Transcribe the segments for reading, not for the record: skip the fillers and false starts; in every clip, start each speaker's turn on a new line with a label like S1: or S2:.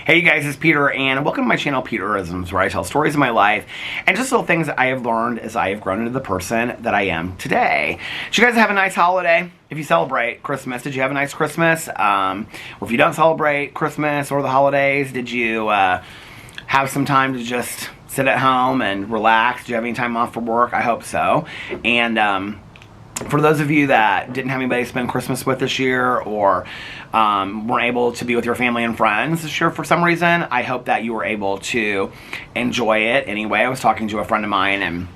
S1: Hey you guys, it's Peter, and welcome to my channel, Peterisms, where I tell stories of my life and just little things that I have learned as I have grown into the person that I am today. Did you guys have a nice holiday? If you celebrate Christmas, did you have a nice Christmas? Or if you don't celebrate Christmas or the holidays, did you have some time to just sit at home and relax? Did you have any time off for work? I hope so. And for those of you that didn't have anybody to spend Christmas with this year, or weren't able to be with your family and friends this year for some reason, I hope that you were able to enjoy it anyway. I was talking to a friend of mine, and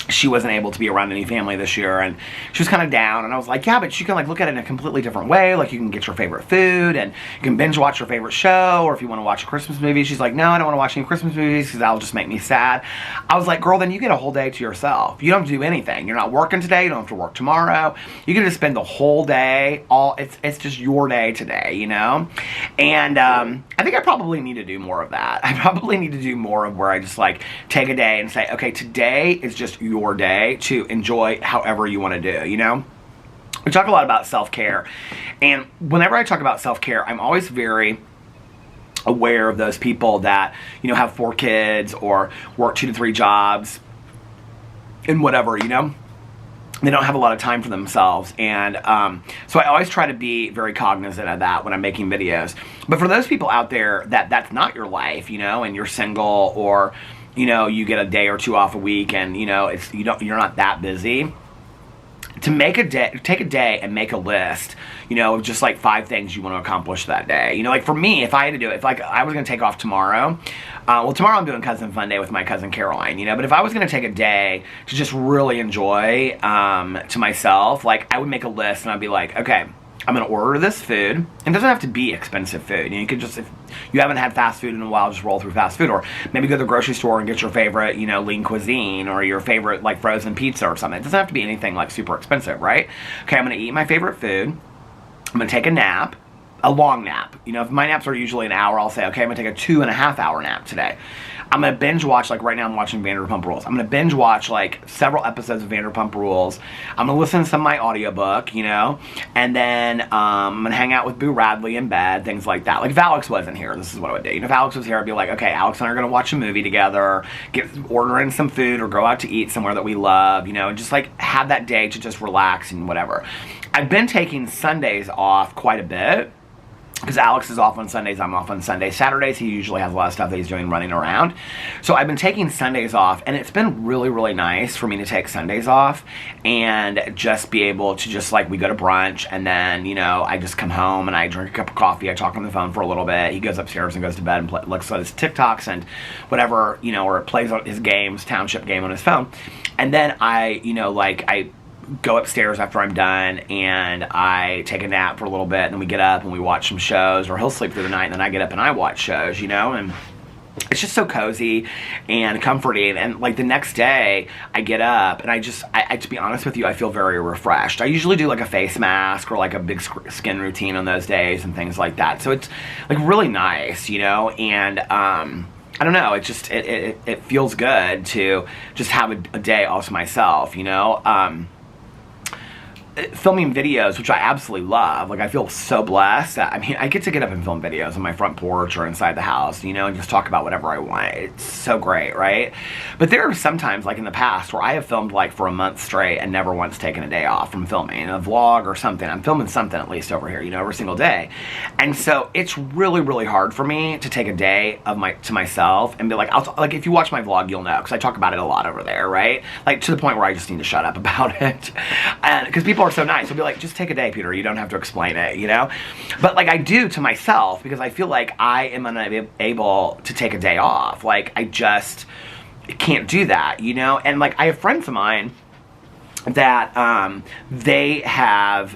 S1: she wasn't able to be around any family this year, and she was kind of down, and I was like, yeah, but you can like look at it in a completely different way. Like, you can get your favorite food, and you can binge watch your favorite show, or if you want to watch a Christmas movie. She's like, no, I don't want to watch any Christmas movies because that'll just make me sad. I was like, girl, then you get a whole day to yourself. You don't have to do anything. You're not working today. You don't have to work tomorrow. You can just spend the whole day, it's just your day today, you know? And I think I probably need to do more of that. I probably need to do more of where I just like take a day and say, okay, today is just your day to enjoy however you want to do, you know? We talk a lot about self-care, and whenever I talk about self-care, I'm always very aware of those people that, you know, have 4 kids or work 2 to 3 jobs and whatever, you know? They don't have a lot of time for themselves, and so I always try to be very cognizant of that when I'm making videos. But for those people out there that's not your life, you know, and you're single, or you know, you get a day or 2 off a week, and you know, you're not that busy, to take a day and make a list, you know, of just like 5 things you want to accomplish that day. You know, like for me, if I had to do it, if like I was going to take off tomorrow, well, tomorrow I'm doing Cousin Fun Day with my cousin Caroline, you know, but if I was going to take a day to just really enjoy to myself, like I would make a list, and I'd be like, okay, I'm going to order this food. It doesn't have to be expensive food. You know, you could just, if you haven't had fast food in a while, just roll through fast food. Or maybe go to the grocery store and get your favorite, you know, lean cuisine, or your favorite, like, frozen pizza or something. It doesn't have to be anything, like, super expensive, right? Okay, I'm going to eat my favorite food. I'm going to take a nap. A long nap. You know, if my naps are usually an hour, I'll say, okay, I'm going to take a 2.5 hour nap today. I'm going to binge watch, like right now I'm watching Vanderpump Rules. I'm going to binge watch like several episodes of Vanderpump Rules. I'm going to listen to some of my audiobook, you know, and then I'm going to hang out with Boo Radley in bed, things like that. Like if Alex wasn't here, this is what I would do. You know, if Alex was here, I'd be like, okay, Alex and I are going to watch a movie together, order in some food, or go out to eat somewhere that we love, you know, and just like have that day to just relax and whatever. I've been taking Sundays off quite a bit, because Alex is off on Sundays, I'm off on Sundays. Saturdays, he usually has a lot of stuff that he's doing running around. So I've been taking Sundays off, and it's been really, really nice for me to take Sundays off and just be able to just, like, we go to brunch, and then, you know, I just come home and I drink a cup of coffee, I talk on the phone for a little bit, he goes upstairs and goes to bed and looks at his TikToks and whatever, you know, or plays on his games, Township game on his phone. And then I, you know, like, I go upstairs after I'm done, and I take a nap for a little bit, and then we get up and we watch some shows, or he'll sleep through the night, and then I get up and I watch shows, you know, and it's just so cozy and comforting. And like the next day I get up, and I to be honest with you, I feel very refreshed. I usually do like a face mask or like a big skin routine on those days and things like that, so it's like really nice, you know. And I don't know, it just it feels good to just have a day all to myself, you know. Filming videos, which I absolutely love. Like, I feel so blessed that, I mean, I get to get up and film videos on my front porch or inside the house, you know, and just talk about whatever I want. It's so great, right? But there are some times, like in the past, where I have filmed like for a month straight and never once taken a day off from filming a vlog or something. I'm filming something at least over here, you know, every single day. And so it's really, really hard for me to take a day of to myself and be like, like if you watch my vlog, you'll know, because I talk about it a lot over there, right? Like to the point where I just need to shut up about it. And because people are so nice, they'll be like, just take a day, Peter, you don't have to explain it, you know. But like I do to myself, because I feel like I am unable to take a day off. Like I just can't do that, you know. And like I have friends of mine that they have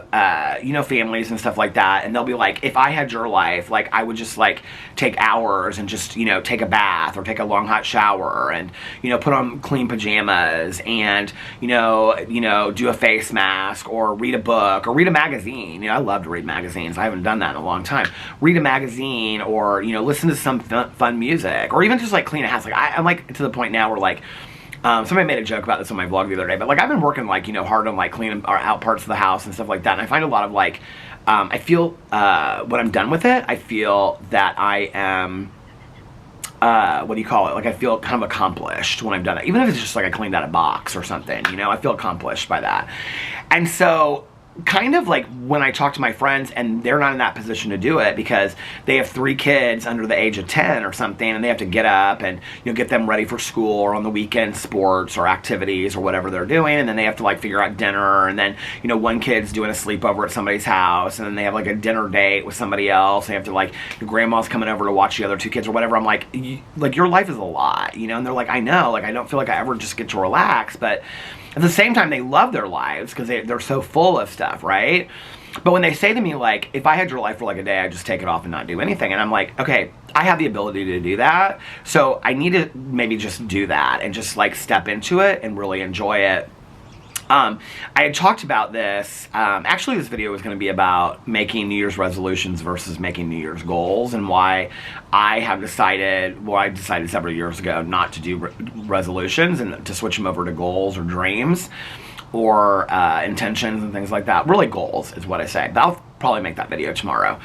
S1: you know, families and stuff like that, and they'll be like, if I had your life, like I would just like take hours and just, you know, take a bath or take a long hot shower and, you know, put on clean pajamas and, you know, do a face mask or read a book or read a magazine. You know, I love to read magazines. I haven't done that in a long time. Read a magazine, or, you know, listen to some fun music, or even just like clean a house. Like I'm like to the point now where like somebody made a joke about this on my vlog the other day, but like I've been working like, you know, hard on like cleaning out parts of the house and stuff like that, and I find a lot of like I feel, when I'm done with it, I feel that I am, what do you call it? Like, I feel kind of accomplished when I've done it. Even if it's just like I cleaned out a box or something, you know, I feel accomplished by that. And so, kind of like when I talk to my friends and they're not in that position to do it because they have 3 kids under the age of 10 or something, and they have to get up and, you know, get them ready for school or on the weekend sports or activities or whatever they're doing, and then they have to like figure out dinner, and then, you know, one kid's doing a sleepover at somebody's house, and then they have like a dinner date with somebody else. They have to like, your grandma's coming over to watch the other 2 kids or whatever. I'm like, your life is a lot, you know? And they're like, I know, like I don't feel like I ever just get to relax, but at the same time, they love their lives because they're so full of stuff, right? But when they say to me, like, if I had your life for like a day, I'd just take it off and not do anything. And I'm like, okay, I have the ability to do that. So I need to maybe just do that and just like step into it and really enjoy it. I had talked about this, actually this video was going to be about making New Year's resolutions versus making New Year's goals, and why I have decided, well, I decided several years ago not to do resolutions and to switch them over to goals or dreams or intentions and things like that. Really goals is what I say, but I'll probably make that video tomorrow.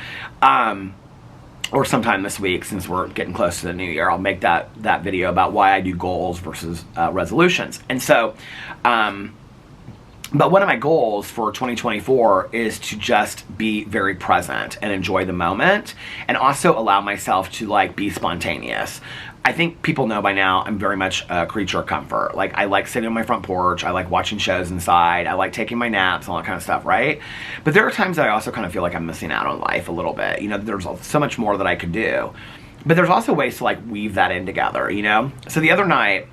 S1: Or sometime this week, since we're getting close to the new year, I'll make that video about why I do goals versus resolutions. And so, but one of my goals for 2024 is to just be very present and enjoy the moment, and also allow myself to like be spontaneous. I think people know by now I'm very much a creature of comfort. Like, I like sitting on my front porch, I like watching shows inside, I like taking my naps, all that kind of stuff, right? But there are times that I also kind of feel like I'm missing out on life a little bit. You know, there's so much more that I could do. But there's also ways to like weave that in together, you know? So the other night,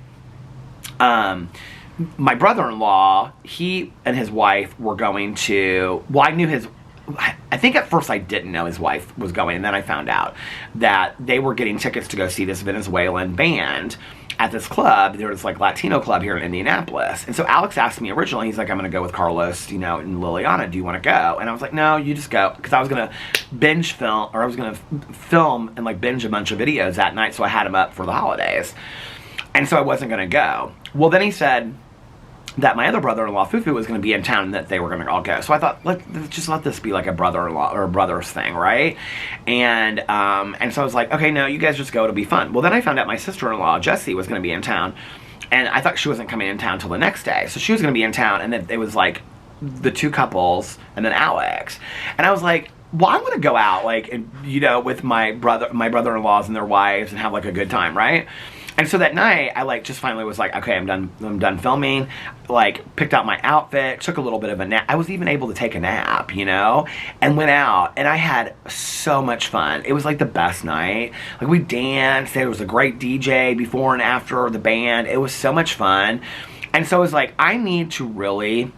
S1: my brother-in-law, he and his wife were going to, well, I think at first I didn't know his wife was going, and then I found out that they were getting tickets to go see this Venezuelan band at this club. There was like Latino club here in Indianapolis. And so Alex asked me originally, he's like, I'm going to go with Carlos, you know, and Liliana, do you want to go? And I was like, no, you just go. Because I was going to binge film, or I was going to film and like binge a bunch of videos that night, so I had them up for the holidays. And so I wasn't going to go. Well, then he said that my other brother-in-law, Fufu, was going to be in town and that they were going to all go. So I thought, let's just let this be like a brother-in-law or a brother's thing, right? And so I was like, okay, no, you guys just go, it'll be fun. Well, then I found out my sister-in-law, Jessie, was going to be in town, and I thought she wasn't coming in town till the next day. So she was going to be in town, and then it was like the 2 couples and then Alex. And I was like, well, I want to go out, like, and, you know, with my brother-in-laws and their wives and have like a good time, right? And so that night, I like just finally was like, okay, I'm done filming, like picked out my outfit, took a little bit of a nap. I was even able to take a nap, you know, and went out, and I had so much fun. It was like the best night. Like, we danced, there was a great DJ before and after the band. It was so much fun. And so I was like, I need to really,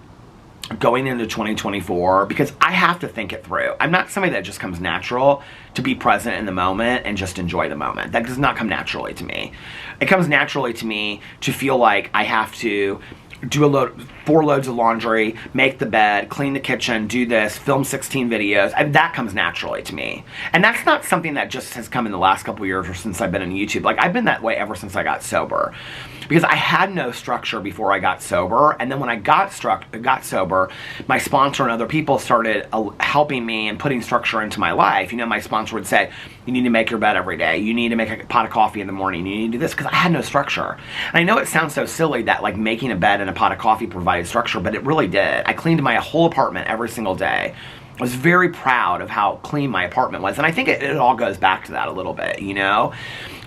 S1: going into 2024, because I have to think it through. I'm not somebody that just comes natural to be present in the moment and just enjoy the moment. That does not come naturally to me. It comes naturally to me to feel like I have to do 4 loads of laundry, make the bed, clean the kitchen, do this, film 16 videos, and that comes naturally to me. And that's not something that just has come in the last couple years or since I've been on YouTube. Like, I've been that way ever since I got sober. Because I had no structure before I got sober, and then when I got sober, my sponsor and other people started helping me and putting structure into my life. You know, my sponsor would say, you need to make your bed every day, you need to make a pot of coffee in the morning, you need to do this, because I had no structure. And I know it sounds so silly that like making a bed and a pot of coffee provided structure, but it really did. I cleaned my whole apartment every single day. I was very proud of how clean my apartment was, and I think it all goes back to that a little bit, you know?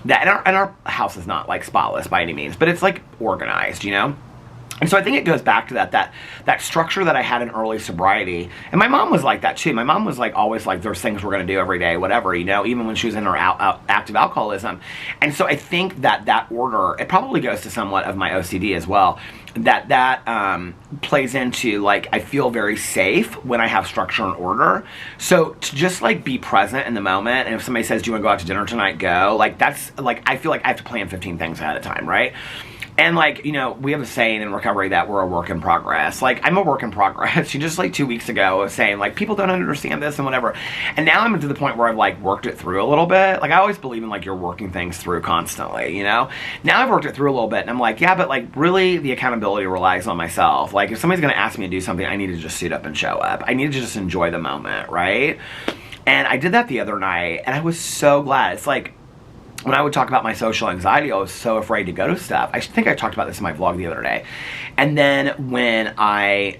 S1: That, and our house is not like spotless by any means, but it's like organized, you know? And so I think it goes back to that structure that I had in early sobriety. And my mom was like that too. My mom was like always like, there's things we're going to do every day, whatever, you know, even when she was in her active alcoholism. And so I think that order, it probably goes to somewhat of my OCD as well. That plays into, like, I feel very safe when I have structure and order. So to just like be present in the moment, and if somebody says, do you want to go out to dinner tonight, go. Like, that's like, I feel like I have to plan 15 things ahead of time, right? And like, you know, we have a saying in recovery that we're a work in progress. Like, I'm a work in progress. She just like 2 weeks ago was saying like, people don't understand this and whatever. And now I'm to the point where I've like worked it through a little bit. Like, I always believe in like you're working things through constantly, you know? Now I've worked it through a little bit and I'm like, yeah, but like really the accountability relies on myself. Like, if somebody's gonna ask me to do something, I need to just suit up and show up. I need to just enjoy the moment, right? And I did that the other night and I was so glad. It's like, when I would talk about my social anxiety, I was so afraid to go to stuff. I think I talked about this in my vlog the other day. And then when I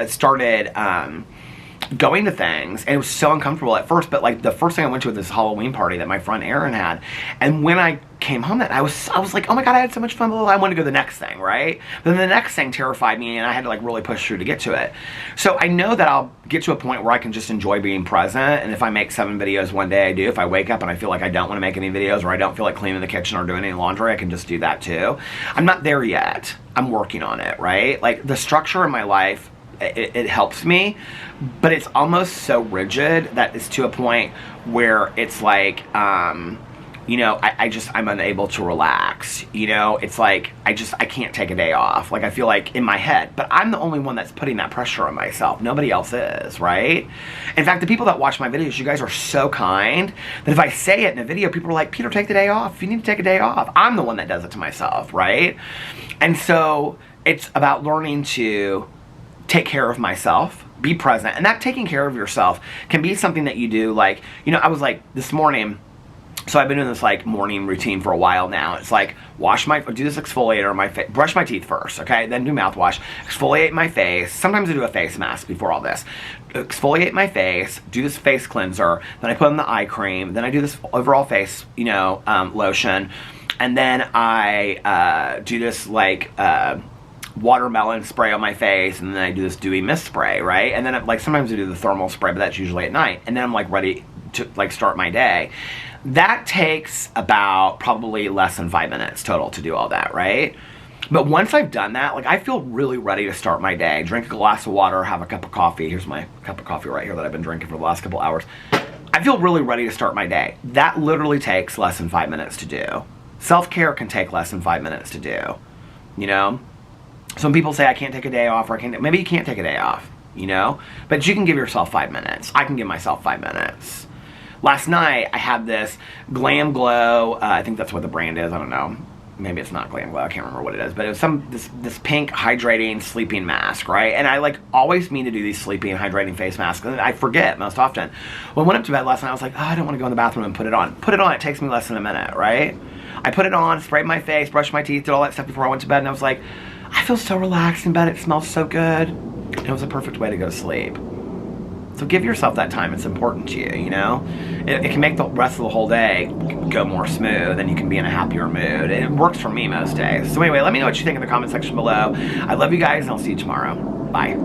S1: started going to things, and it was so uncomfortable at first, but like the first thing I went to was this Halloween party that my friend Aaron had, and when I came home I was like, oh my god, I had so much fun, I wanted to go to the next thing, right? Then the next thing terrified me and I had to like really push through to get to it. So I know that I'll get to a point where I can just enjoy being present, and if I make 7 videos one day, I do. If I wake up and I feel like I don't want to make any videos, or I don't feel like cleaning the kitchen or doing any laundry, I can just do that too. I'm not there yet. I'm working on it, right? Like, the structure in my life, it helps me, but it's almost so rigid that it's to a point where it's like, you know, I'm unable to relax, you know? It's like, I can't take a day off. Like, I feel like in my head, but I'm the only one that's putting that pressure on myself. Nobody else is, right? In fact, the people that watch my videos, you guys are so kind that if I say it in a video, people are like, Peter, take the day off. You need to take a day off. I'm the one that does it to myself, right? And so it's about learning to take care of myself, be present, and that taking care of yourself can be something that you do. Like, you know, I was like, this morning, so I've been doing this like morning routine for a while now. It's like, do this exfoliator on my face, brush my teeth first, okay? Then do mouthwash, exfoliate my face. Sometimes I do a face mask before all this. Exfoliate my face, do this face cleanser, then I put on the eye cream, then I do this overall face, you know, lotion, and then I do this like, watermelon spray on my face, and then I do this dewy mist spray, right? And then like sometimes I do the thermal spray, but that's usually at night, and then I'm like ready to like start my day. That takes about probably less than 5 minutes total to do all that, right? But once I've done that, like, I feel really ready to start my day. Drink a glass of water, have a cup of coffee. Here's my cup of coffee right here that I've been drinking for the last couple hours. I feel really ready to start my day. That literally takes less than 5 minutes to do. Self-care can take less than 5 minutes to do, you know? Some people say I can't take a day off, or maybe you can't take a day off, you know? But you can give yourself 5 minutes. I can give myself 5 minutes. Last night, I had this Glam Glow, I think that's what the brand is, I don't know. Maybe it's not Glam Glow, I can't remember what it is, but it was this pink hydrating sleeping mask, right? And I like always mean to do these sleeping hydrating face masks, and I forget most often. When I went up to bed last night, I was like, oh, I don't want to go in the bathroom and put it on. Put it on, it takes me less than a minute, right? I put it on, sprayed my face, brushed my teeth, did all that stuff before I went to bed, and I was like, I feel so relaxed in bed, it smells so good. And it was a perfect way to go to sleep. So give yourself that time, it's important to you, you know? It can make the rest of the whole day go more smooth, and you can be in a happier mood. It works for me most days. So anyway, let me know what you think in the comment section below. I love you guys, and I'll see you tomorrow. Bye.